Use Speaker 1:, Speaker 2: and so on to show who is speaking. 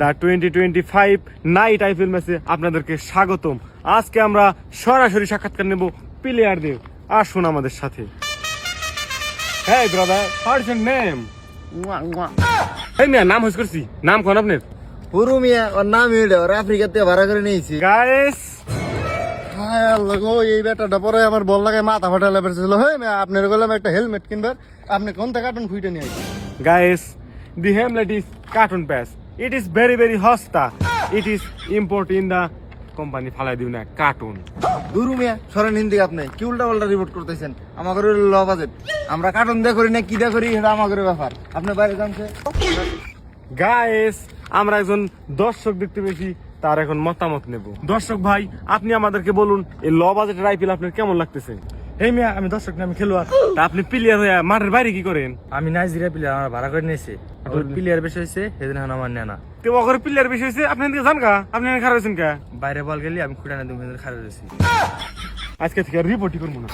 Speaker 1: The 2025 night IPL ম্যাচে আপনাদেরকে স্বাগতম। আজকে আমরা সরাসরি সাক্ষাৎকার নেব প্লেয়ারদের। আসুন আমাদের সাথে। Hey brother, what's your name? এই মিয়া, নাম হইস করছি, নাম কোন আপনার?
Speaker 2: পুরু মিয়া, ওর নাম এটা, ওর আফ্রিকাতে ভাড়া করে নিয়েছি।
Speaker 1: গাইস,
Speaker 2: হায় আল্লাহ গো, এই বেটাটা পরে আমার বল লাগায় মাথা ফাটালে পেরেছিল। হ্যাঁ মিয়া, আপনার বললাম একটা হেলমেট কিনবার, আপনি কোন থেকে কার্টুন ফুইটে নিয়ে আসছেন?
Speaker 1: guys, the helmet is cartoon pass. It is very very hasta. It is import in the company ফালাই দিও না কার্টুন।
Speaker 2: গুরু মিয়া, সরেন হিন্দি, আপনি কি উল্টা পাল্টা রিপোর্ট করতেছেন? আমাদের ল বাজেট, আমরা কার্টুন দিয়ে করি না কি দিয়ে করি, এটা আমাদের ব্যাপার। আপনি বাইরে জানছে।
Speaker 1: গাইস, আমরা একজন দর্শক দেখতে পেয়েছি, তার এখন মতামত নেব। দর্শক ভাই, আপনি আমাদেরকে বলুন, এই ল বাজেটের আইপিএল আপনার কেমন লাগতেছে?
Speaker 3: এই মিয়া, আমি দর্শক না, আমি খেলোয়াড়।
Speaker 1: তা আপনি প্লেয়ার হয়ে মাঠের বাইরে কি করেন?
Speaker 3: আমি নাইজেরিয়া প্লেয়ার, আমার ভাড়া করে নিয়েছে। প্লেয়ার বেশি হয়েছে, সেদিন আমার নেয় না।
Speaker 1: তো ওখানে প্লেয়ার বেশি হয়েছে, আপনি এদিকে যান কা? আপনি এখানে খারাপ হয়েছেন কা?
Speaker 3: বাইরে বল গেলি আমি খুঁড়ে না তুমি খারাপ হয়েছি।
Speaker 1: আজকে থেকে রিপোর্টই করবো না।